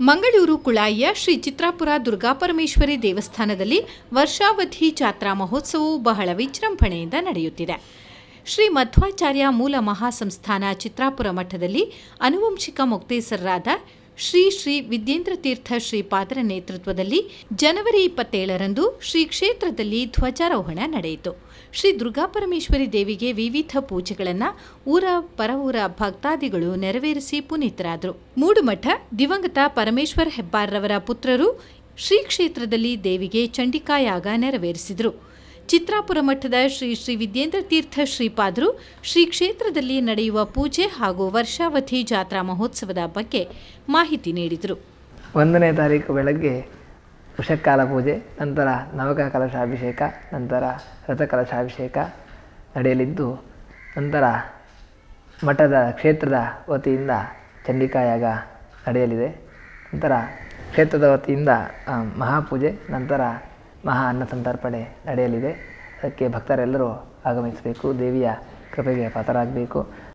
ಮಂಗಳೂರು ಕುಳಾಯಿಯ ಶ್ರೀ ಚಿತ್ರಾಪುರ ದುರ್ಗಾಪರಮೇಶ್ವರಿ ದೇವಸ್ಥಾನದಲ್ಲಿ ವರ್ಷಾವಧಿ ಜಾತ್ರಾ ಮಹೋತ್ಸವವು ಬಹಳ ವಿಜೃಂಭಣೆಯಿಂದ ನಡೆಯುತ್ತಿದೆ. ಶ್ರೀ ಮಧ್ವಾಚಾರ್ಯ ಮೂಲ ಮಹಾಸಂಸ್ಥಾನ ಚಿತ್ರಾಪುರ ಮಠದಲ್ಲಿ ಆನುವಂಶಿಕ ಮೊಕ್ತೇಸರರಾದ ಶ್ರೀ ಶ್ರೀ ವಿದ್ಯೇಂದ್ರತೀರ್ಥ ಶ್ರೀಪಾದರ ನೇತೃತ್ವದಲ್ಲಿ ಜನವರಿ 27ರಂದು ಶ್ರೀ ಕ್ಷೇತ್ರದಲ್ಲಿ ಧ್ವಜಾರೋಹಣ ನಡೆಯಿತು. ಶ್ರೀ ದುರ್ಗಾಪರಮೇಶ್ವರಿ ದೇವಿಗೆ ವಿವಿಧ ಪೂಜೆಗಳನ್ನು ಊರ ಪರವೂರ ಭಕ್ತಾದಿಗಳು ನೆರವೇರಿಸಿ ಪುನೀತರಾದರು. ಮೂಡುಮಠ ದಿವಂಗತ ಪರಮೇಶ್ವರ ಹೆಬ್ಬಾರ್ರವರ ಪುತ್ರರು ಶ್ರೀ ಕ್ಷೇತ್ರದಲ್ಲಿ ದೇವಿಗೆ ಚಂಡಿಕಾಯಾಗ ನೆರವೇರಿಸಿದರು. ಚಿತ್ರಾಪುರ ಮಠದ ಶ್ರೀ ಶ್ರೀ ವಿದ್ಯೇಂದ್ರತೀರ್ಥ ಶ್ರೀಪಾದರು ಶ್ರೀ ಕ್ಷೇತ್ರದಲ್ಲಿ ನಡೆಯುವ ಪೂಜೆ ಹಾಗೂ ವರ್ಷಾವಧಿ ಜಾತ್ರಾ ಮಹೋತ್ಸವದ ಬಗ್ಗೆ ಮಾಹಿತಿ ನೀಡಿದರು. 1ನೇ ತಾರೀಕು ಬೆಳಗ್ಗೆ ಉಷಕಾಲ ಪೂಜೆ, ನಂತರ ನವಕ ಕಲಶಾಭಿಷೇಕ, ನಂತರ ರಥಕಲಶಾಭಿಷೇಕ ನಡೆಯಲಿದ್ದು, ನಂತರ ಮಠದ ಕ್ಷೇತ್ರದ ವತಿಯಿಂದ ಚಂಡಿಕಾಯಾಗ ನಡೆಯಲಿದೆ. ನಂತರ ಕ್ಷೇತ್ರದ ವತಿಯಿಂದ ಮಹಾಪೂಜೆ, ನಂತರ ಮಹಾ ಅನ್ನ ಸಂತರ್ಪಣೆ ನಡೆಯಲಿದೆ. ಅದಕ್ಕೆ ಭಕ್ತರೆಲ್ಲರೂ ಆಗಮಿಸಬೇಕು, ದೇವಿಯ ಕೃಪೆಗೆ ಪಾತ್ರರಾಗಬೇಕು.